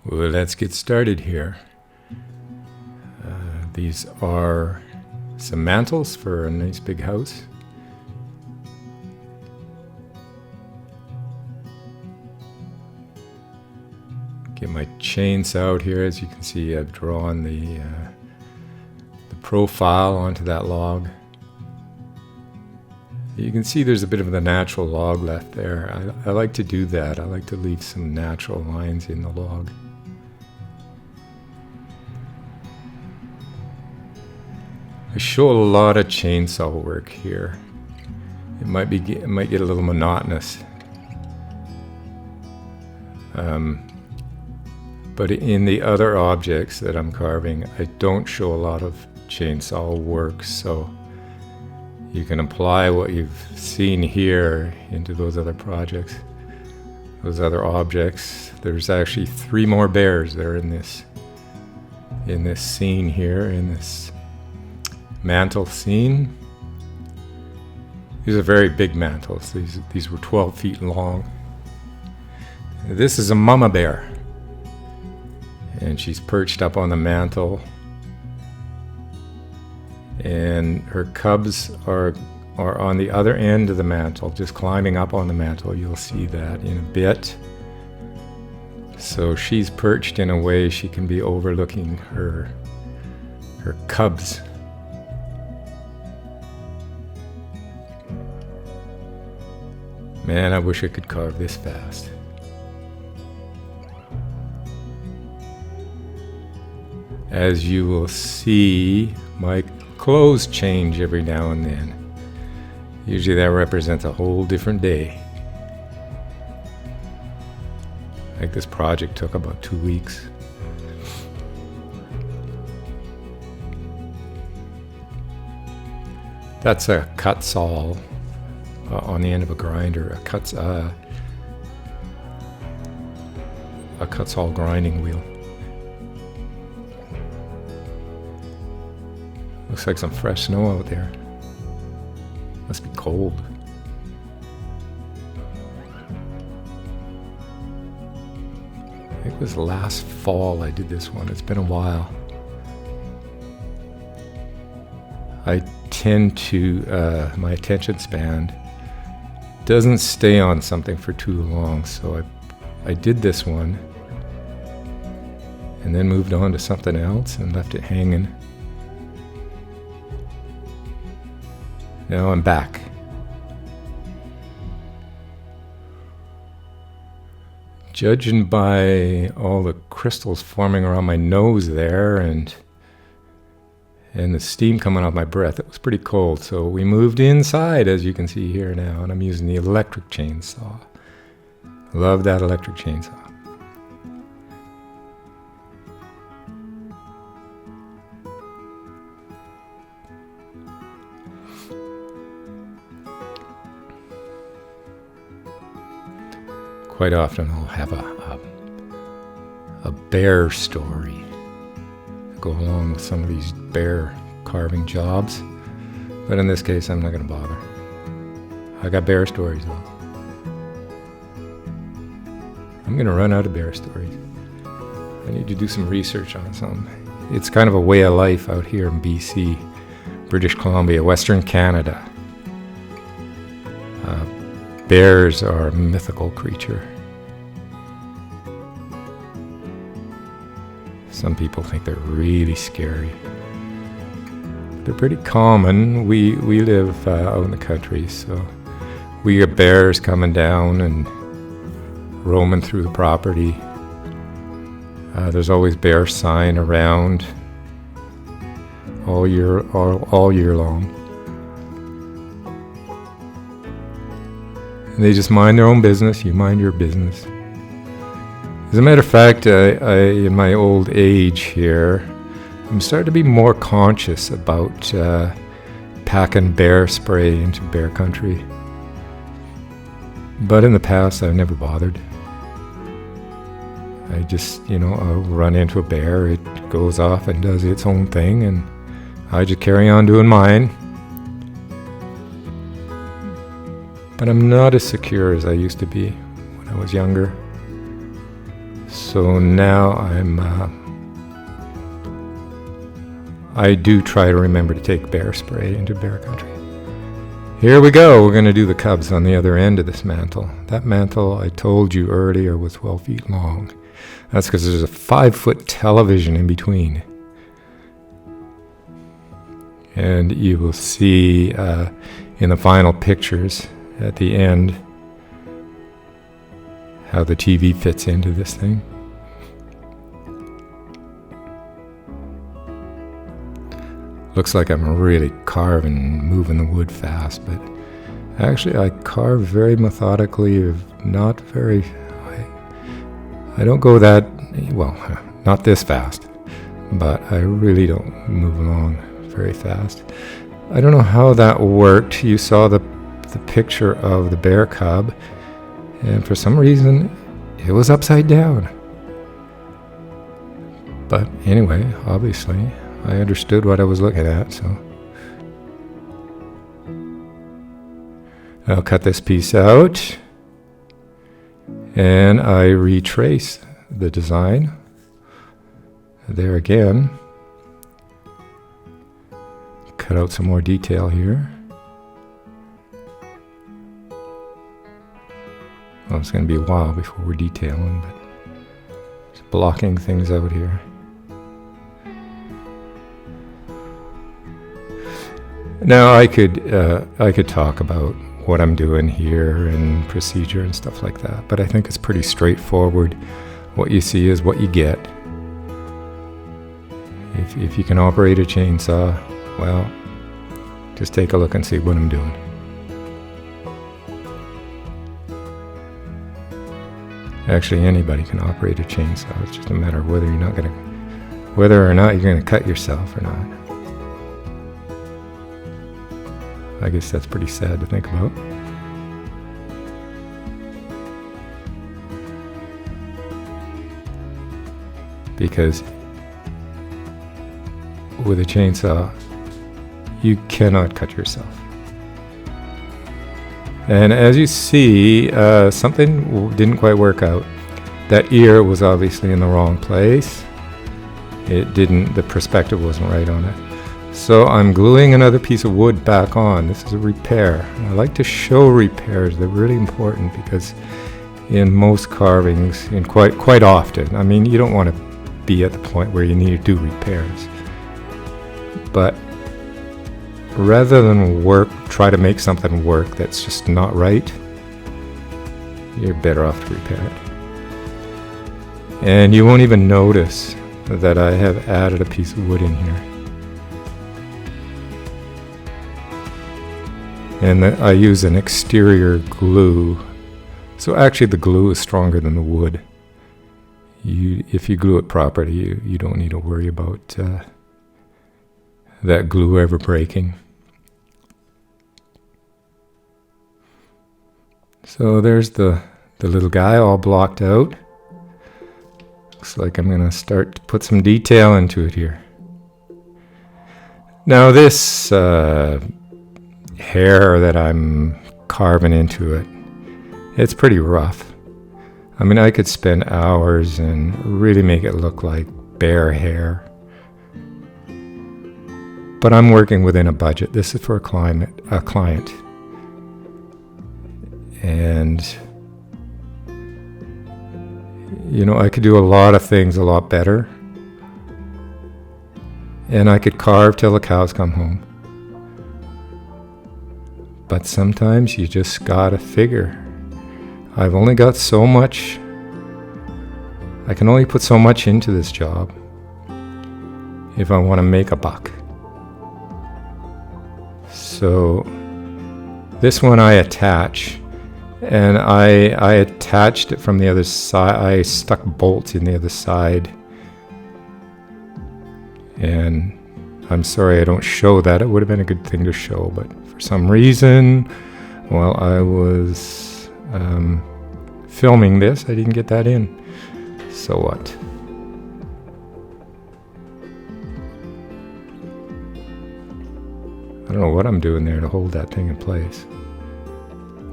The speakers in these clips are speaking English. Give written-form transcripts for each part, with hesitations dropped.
Well, let's get started here. These are some mantels for a nice big house. Get my chainsaw out here. As you can see, I've drawn the profile onto that log. You can see there's a bit of the natural log left there. I like to do that. I like to leave some natural lines in the log. I show a lot of chainsaw work here. It might get a little monotonous. But in the other objects that I'm carving, I don't show a lot of chainsaw work, so you can apply what you've seen here into those other projects, those other objects. There's actually 3 more bears there in this scene here, in this mantel scene. These are very big mantels. These were 12 feet long. This is a mama bear, and she's perched up on the mantel, and her cubs are on the other end of the mantel, just climbing up on the mantel. You'll see that in a bit. So she's perched in a way she can be overlooking her cubs. Man, I wish I could carve this fast. As you will see, my clothes change every now and then. Usually that represents a whole different day. Like this project took about 2 weeks. That's a cut saw on the end of a grinder, a cut saw grinding wheel. Looks like some fresh snow out there. Must be cold. I think it was last fall I did this one. It's been a while. I tend to, my attention span doesn't stay on something for too long, so I did this one and then moved on to something else and left it hanging. Now I'm back. Judging by all the crystals forming around my nose there and the steam coming off my breath, it was pretty cold. So we moved inside, as you can see here now, and I'm using the electric chainsaw. Love that electric chainsaw. Quite often I'll have a bear story to go along with some of these bear carving jobs, but in this case I'm not going to bother. I got bear stories though. I'm going to run out of bear stories. I need to do some research on some. It's kind of a way of life out here in BC, British Columbia, Western Canada. Bears are a mythical creature. Some people think they're really scary. They're pretty common. We live out in the country, so we get bears coming down and roaming through the property. There's always bear sign around all year long. And they just mind their own business. You mind your business. As a matter of fact, I in my old age here, I'm starting to be more conscious about packing bear spray into bear country. But in the past, I've never bothered. I just, I'll run into a bear, it goes off and does its own thing, and I just carry on doing mine. But I'm not as secure as I used to be when I was younger. So now I do try to remember to take bear spray into bear country. Here we go. We're going to do the cubs on the other end of this mantle. That mantle I told you earlier was 12 feet long. That's because there's a 5-foot television in between. And you will see in the final pictures at the end how the TV fits into this thing. Looks like I'm really carving, moving the wood fast, but actually I carve very methodically, not very, I don't go that, well, not this fast, but I really don't move along very fast. I don't know how that worked. You saw the picture of the bear cub, and for some reason it was upside down. But anyway, obviously I understood what I was looking at, so I'll cut this piece out and I retrace the design there again. Cut out some more detail here. Well, it's going to be a while before we're detailing, but just blocking things out here. Now I could talk about what I'm doing here and procedure and stuff like that, but I think it's pretty straightforward. What you see is what you get. If you can operate a chainsaw, well, just take a look and see what I'm doing. Actually, anybody can operate a chainsaw. It's just a matter of whether or not you're gonna cut yourself or not. I guess that's pretty sad to think about. Because with a chainsaw, you cannot cut yourself. And as you see, something didn't quite work out. That ear was obviously in the wrong place. The perspective wasn't right on it. So I'm gluing another piece of wood back on. This is a repair. I like to show repairs. They're really important because in most carvings, and quite often, I mean, you don't want to be at the point where you need to do repairs. But rather than try to make something work that's just not right, you're better off to repair it. And you won't even notice that I have added a piece of wood in here. And I use an exterior glue. So actually the glue is stronger than the wood. If you glue it properly, you don't need to worry about that glue ever breaking. So there's the little guy all blocked out. Looks like I'm going to start to put some detail into it here. Now this hair that I'm carving into it, it's pretty rough. I mean, I could spend hours and really make it look like bear hair. But I'm working within a budget. This is for a client. And, you know, I could do a lot of things a lot better. And I could carve till the cows come home. But sometimes you just gotta figure, I've only got so much, I can only put so much into this job if I want to make a buck. So this one I attach, and I attached it from the other side. I stuck bolts in the other side, and I'm sorry I don't show that. It would have been a good thing to show, but for some reason, while I was filming this, I didn't get that in. So what? I don't know what I'm doing there to hold that thing in place.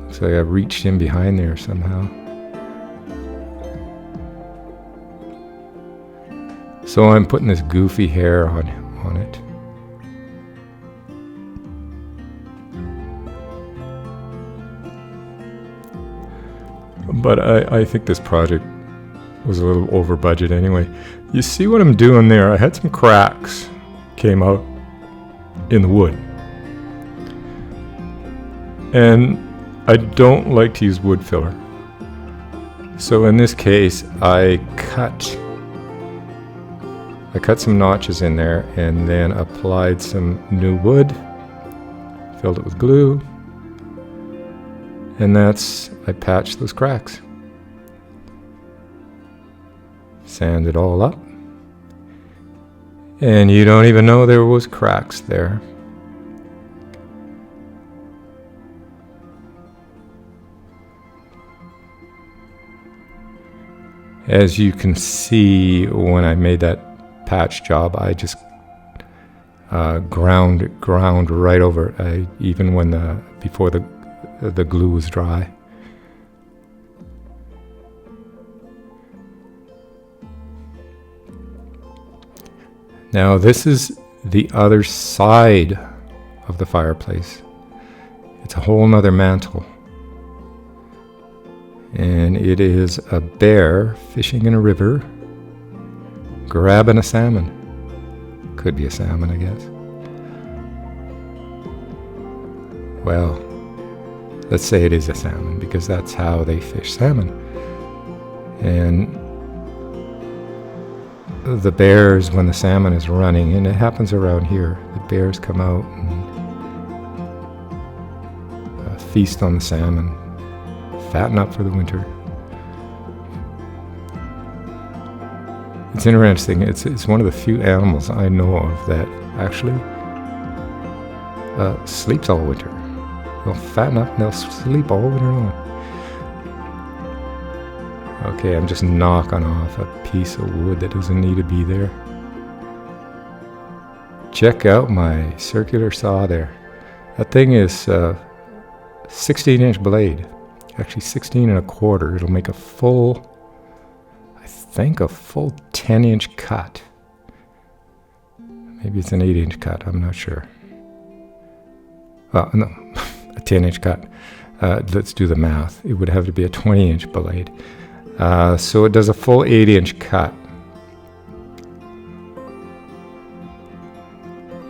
Looks like I reached in behind there somehow. So I'm putting this goofy hair on it. But I think this project was a little over budget anyway. You see what I'm doing there? I had some cracks came out in the wood. And I don't like to use wood filler. So in this case, I cut some notches in there and then applied some new wood, filled it with glue, and I patched those cracks. Sand it all up. And you don't even know there was cracks there. As you can see, when I made that patch job, I just ground right over it, even before the glue was dry. Now this is the other side of the fireplace. It's a whole nother mantle. And it is a bear fishing in a river, grabbing a salmon. Could be a salmon, I guess. Well, let's say it is a salmon, because that's how they fish salmon. And the bears, when the salmon is running, and it happens around here, the bears come out and feast on the salmon, fatten up for the winter. It's interesting. It's one of the few animals I know of that actually sleeps all winter. They'll fatten up and they'll sleep all winter long. Okay, I'm just knocking off a piece of wood that doesn't need to be there. Check out my circular saw there. That thing is 16-inch blade. Actually 16 and a quarter. It'll make a full 10-inch cut. Maybe it's an 8-inch cut, I'm not sure. No, a 10-inch cut. Let's do the math. It would have to be a 20-inch blade. So it does a full 8-inch cut.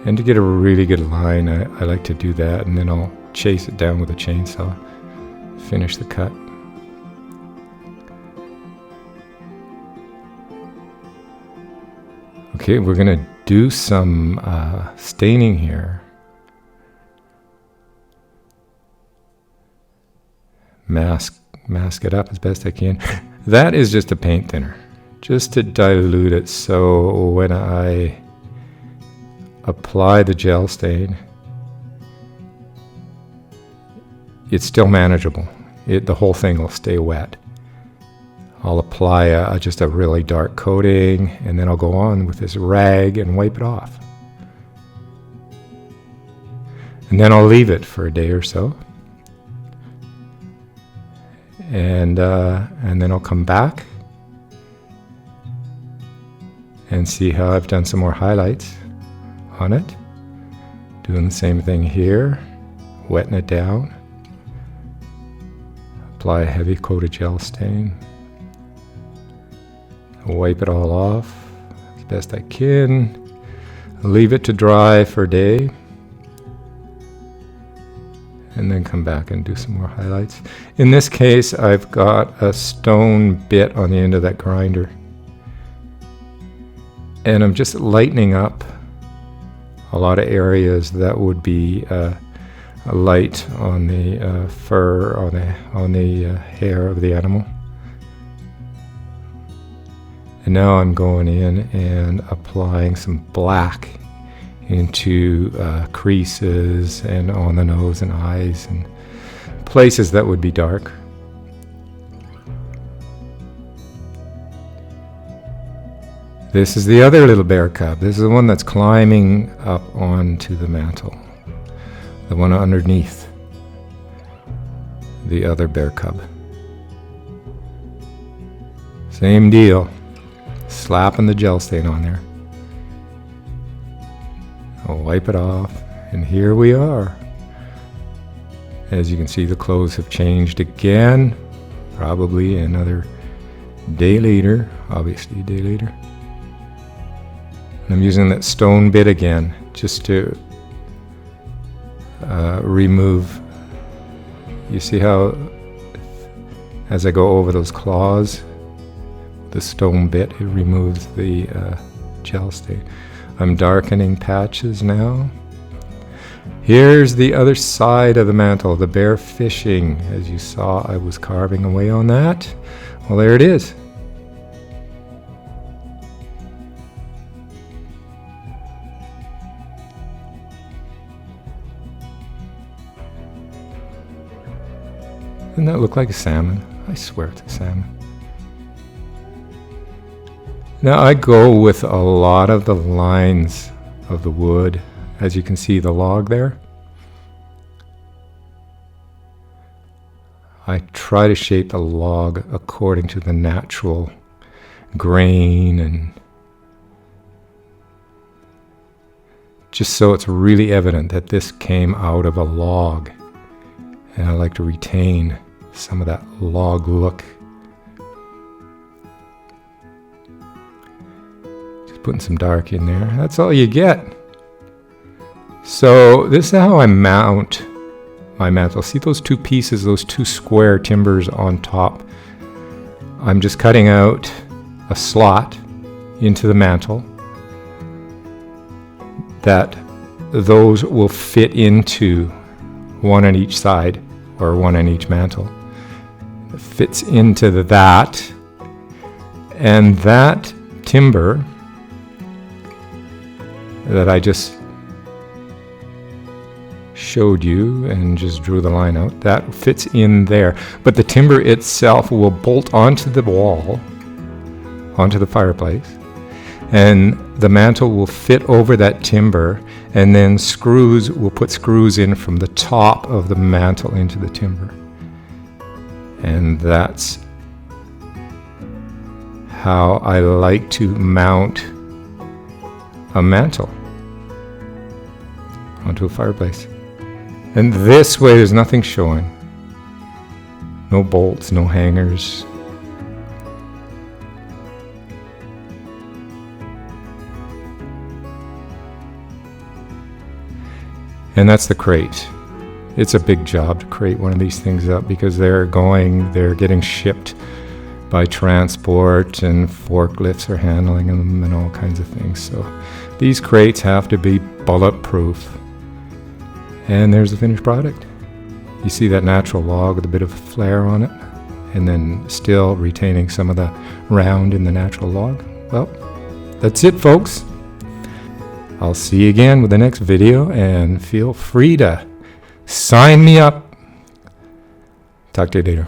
And to get a really good line, I like to do that, and then I'll chase it down with a chainsaw. Finish the cut. Okay, we're going to do some staining here. Mask it up as best I can. That is just a paint thinner, just to dilute it, so when I apply the gel stain, it's still manageable. The whole thing will stay wet. I'll apply just a really dark coating, and then I'll go on with this rag and wipe it off. And then I'll leave it for a day or so. And then I'll come back and see how I've done some more highlights on it. Doing the same thing here, wetting it down. Apply a heavy coat of gel stain. Wipe it all off as best I can. Leave it to dry for a day. And then come back and do some more highlights. In this case, I've got a stone bit on the end of that grinder. And I'm just lightening up a lot of areas that would be light on the fur, on the hair of the animal. And now I'm going in and applying some black into creases and on the nose and eyes and places that would be dark. This is the other little bear cub. This is the one that's climbing up onto the mantel. The one underneath the other bear cub. Same deal. slapping the gel stain on there. I'll wipe it off, and here we are. As you can see, the clothes have changed again, probably another day later, obviously a day later. And I'm using that stone bit again, just to remove. You see how, as I go over those claws, the stone bit, it removes the gel stain. I'm darkening patches now. Here's the other side of the mantle, the bear fishing. As you saw, I was carving away on that. Well, there it is. Doesn't that look like a salmon? I swear it's a salmon. Now I go with a lot of the lines of the wood. As you can see, the log there. I try to shape the log according to the natural grain, and just so it's really evident that this came out of a log. And I like to retain some of that log look. Just putting some dark in there. That's all you get. So this is how I mount my mantle. See those two pieces, those two square timbers on top? I'm just cutting out a slot into the mantle that those will fit into, one on each side or one on each mantle. It fits into that, and that timber that I just showed you and just drew the line out, that fits in there. But the timber itself will bolt onto the wall, onto the fireplace, and the mantle will fit over that timber, and then we'll put screws in from the top of the mantle into the timber. And that's how I like to mount a mantle onto a fireplace. And this way there's nothing showing. No bolts, no hangers. And that's the crate. It's a big job to crate one of these things up, because they're getting shipped by transport, and forklifts are handling them and all kinds of things. So these crates have to be bulletproof. And there's the finished product. You see that natural log with a bit of flair on it, and then still retaining some of the round in the natural log. Well, that's it, folks. I'll see you again with the next video, and feel free to sign me up. Talk to you later.